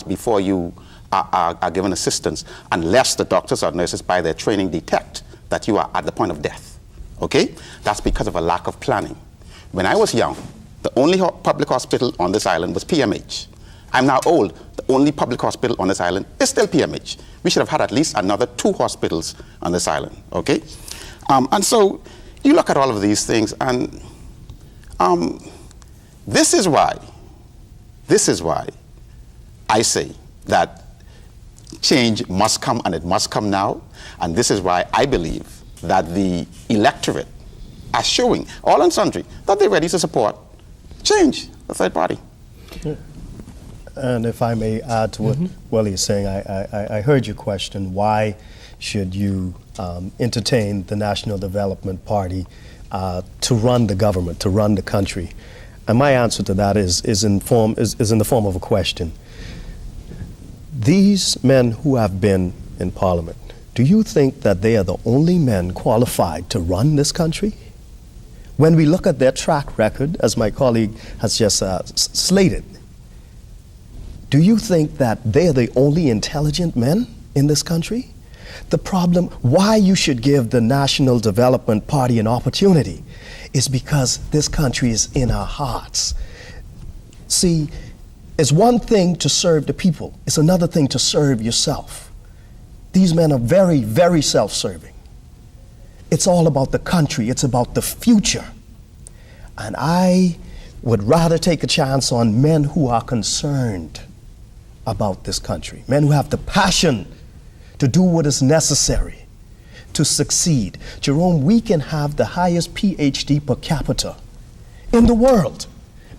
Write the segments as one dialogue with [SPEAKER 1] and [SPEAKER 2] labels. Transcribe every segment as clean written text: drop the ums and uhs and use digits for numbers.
[SPEAKER 1] before you are given assistance, unless the doctors or nurses by their training detect that you are at the point of death. Okay? That's because of a lack of planning. When I was young, the only public hospital on this island was PMH. I'm now old. The only public hospital on this island is still PMH. We should have had at least another 2 hospitals on this island. Okay? And so you look at all of these things, and this is why I say that change must come, and it must come now. And this is why I believe that the electorate are showing, all and sundry, that they're ready to support change, the third party.
[SPEAKER 2] Yeah. And if I may add to what Willie is saying, I heard your question, why should you entertain the National Development Party to run the government, to run the country? And my answer to that is in the form of a question. These men who have been in Parliament, do you think that they are the only men qualified to run this country? When we look at their track record, as my colleague has just slated, do you think that they are the only intelligent men in this country? The problem, why you should give the National Development Party an opportunity, is because this country is in our hearts. See, it's one thing to serve the people. It's another thing to serve yourself. These men are very, very self-serving. It's all about the country. It's about the future. And I would rather take a chance on men who are concerned about this country, men who have the passion to do what is necessary to succeed. Jerome, we can have the highest PhD per capita in the world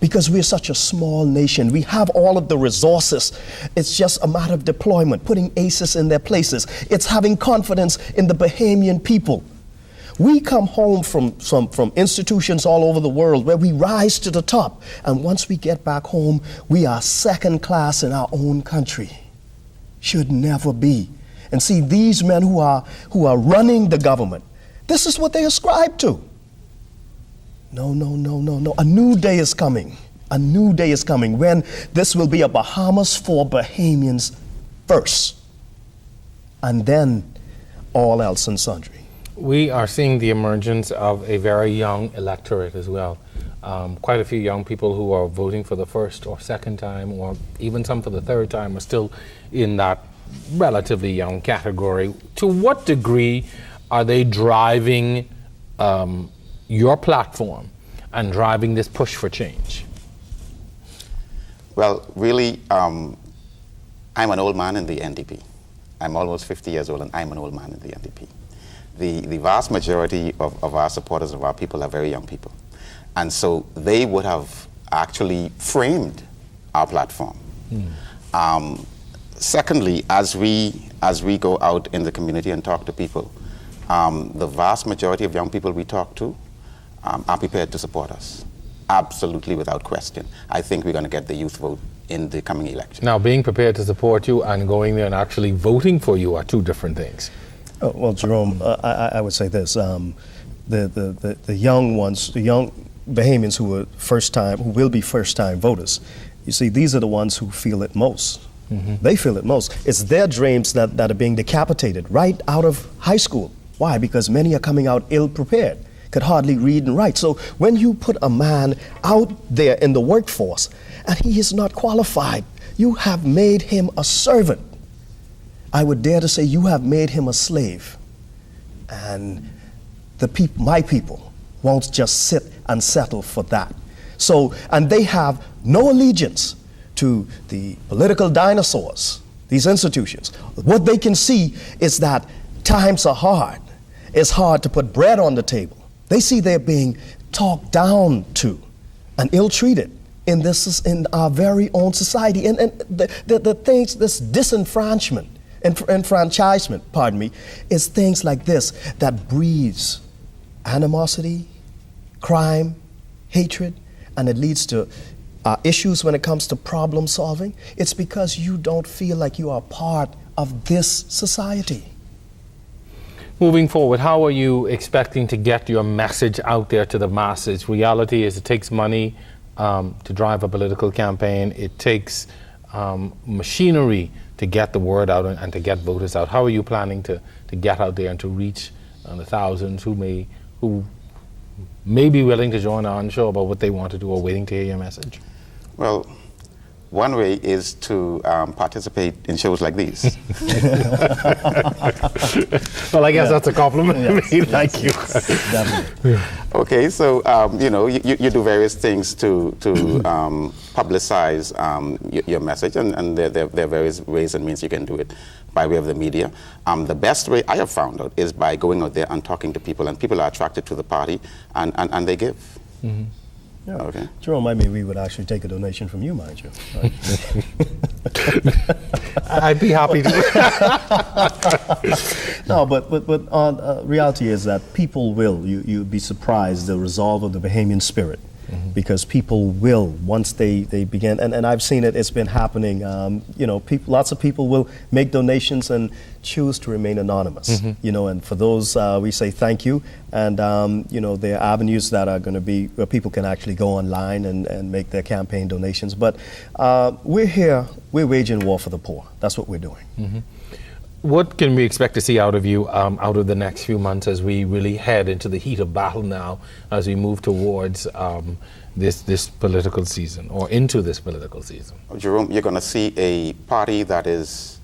[SPEAKER 2] because we're such a small nation. We have all of the resources. It's just a matter of deployment, putting aces in their places. It's having confidence in the Bahamian people. We come home from institutions all over the world where we rise to the top. And once we get back home, we are second class in our own country. Should never be. And see, these men who are running the government, this is what they ascribe to. No. A new day is coming. A new day is coming when this will be a Bahamas for Bahamians first. And then all else and sundry.
[SPEAKER 3] We are seeing the emergence of a very young electorate as well. Quite a few young people who are voting for the first or second time, or even some for the third time, are still in that relatively young category. To what degree are they driving your platform and driving this push for change?
[SPEAKER 1] Well, really, I'm an old man in the NDP. I'm almost 50 years old, and I'm an old man in the NDP. The vast majority of our supporters, of our people, are very young people. And so they would have actually framed our platform. Secondly, as we go out in the community and talk to people, the vast majority of young people we talk to are prepared to support us, absolutely without question. I think we're going to get the youth vote in the coming election.
[SPEAKER 3] Now, being prepared to support you and going there and actually voting for you are two different things.
[SPEAKER 2] Oh, well, Jerome, I would say this: the young ones, the young Bahamians who will be first-time voters. You see, these are the ones who feel it most. They feel it most. It's their dreams that are being decapitated right out of high school. Why? Because many are coming out ill-prepared, could hardly read and write. So when you put a man out there in the workforce and he is not qualified, you have made him a servant. I would dare to say you have made him a slave. And my people won't just sit and settle for that. So, and they have no allegiance to the political dinosaurs, these institutions. What they can see is that times are hard. It's hard to put bread on the table. They see they're being talked down to and ill-treated in our very own society. And the things, this disenfranchisement, is things like this that breeds animosity, crime, hatred, and it leads to issues when it comes to problem solving. It's because you don't feel like you are part of this society.
[SPEAKER 3] Moving forward, how are you expecting to get your message out there to the masses? Reality is it takes money to drive a political campaign. It takes machinery to get the word out and to get voters out? How are you planning to get out there and to reach the thousands who may be willing to join on show about what they want to do or waiting to hear your message?
[SPEAKER 1] Well, one way is to participate in shows like these.
[SPEAKER 3] Well, I guess that's a compliment to me. Thank you.
[SPEAKER 2] Definitely.
[SPEAKER 1] Okay, so you do various things to publicize your message, and there are various ways and means you can do it by way of the media. The best way I have found out is by going out there and talking to people, and people are attracted to the party, and they give.
[SPEAKER 2] Mm-hmm. Yeah.
[SPEAKER 1] Okay.
[SPEAKER 2] Jerome, I mean, we would actually take a donation from you, mind you. Right?
[SPEAKER 3] I'd be happy to.
[SPEAKER 2] No, but reality is that people will. You'd be surprised the resolve of the Bahamian spirit. Mm-hmm. Because people will, once they begin, and I've seen it, it's been happening, lots of people will make donations and choose to remain anonymous,
[SPEAKER 3] mm-hmm.
[SPEAKER 2] And for those, we say thank you, and, there are avenues that are going to be where people can actually go online and make their campaign donations, but we're here, we're waging war for the poor. That's what we're doing.
[SPEAKER 3] Mm-hmm. What can we expect to see out of you out of the next few months as we really head into the heat of battle now, as we move towards this political season, or into this political season?
[SPEAKER 1] Jerome, you're going to see a party that is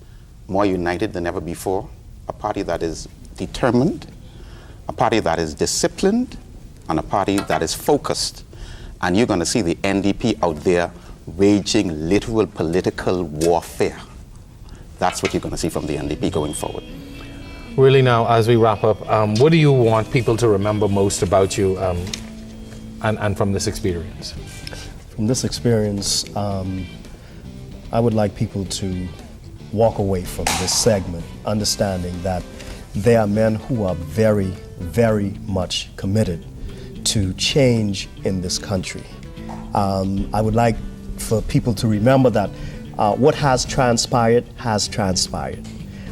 [SPEAKER 1] more united than ever before, a party that is determined, a party that is disciplined, and a party that is focused. And you're going to see the NDP out there waging literal political warfare. That's what you're going to see from the NDP going forward.
[SPEAKER 3] Really now, as we wrap up, what do you want people to remember most about you and from this experience?
[SPEAKER 2] From this experience, I would like people to walk away from this segment understanding that there are men who are very, very much committed to change in this country. I would like for people to remember that what has transpired,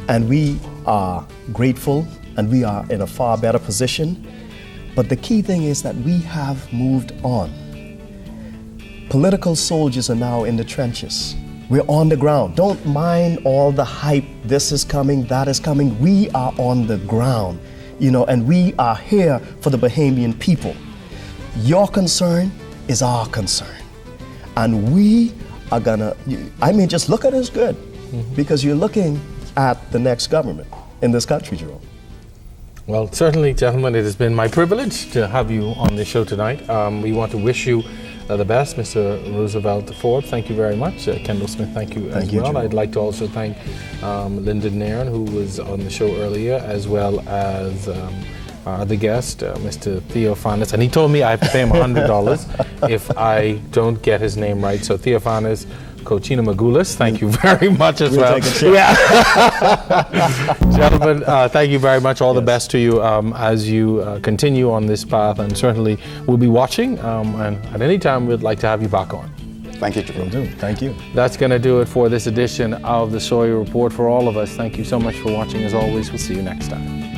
[SPEAKER 2] and we are grateful and we are in a far better position, but the key thing is that we have moved on. Political soldiers are now in the trenches. We're on the ground. Don't mind all the hype, this is coming, that is coming. We are on the ground, and we are here for the Bahamian people. Your concern is our concern, and we are gonna, just look at it as good, because you're looking at the next government in this country, Jerome.
[SPEAKER 3] Well, certainly, gentlemen, it has been my privilege to have you on the show tonight. We want to wish you the best, Mr. Roosevelt Ford. Thank you very much. Kendall Smith, thank you as well. Jerome. I'd like to also thank Lyndon Nairn, who was on the show earlier, as well as the guest, Mr. Theophanis, and he told me I have to pay him $100 if I don't get his name right. So Theophanis Cochina Magoulas, thank you very much as well. Gentlemen, thank you very much. All the best to you as you continue on this path, and certainly we'll be watching, and at any time we'd like to have you back on.
[SPEAKER 1] Thank you, Jerome.
[SPEAKER 2] Thank you.
[SPEAKER 3] That's going to do it for this edition of the Sawyer Report. For all of us, thank you so much for watching. As always, we'll see you next time.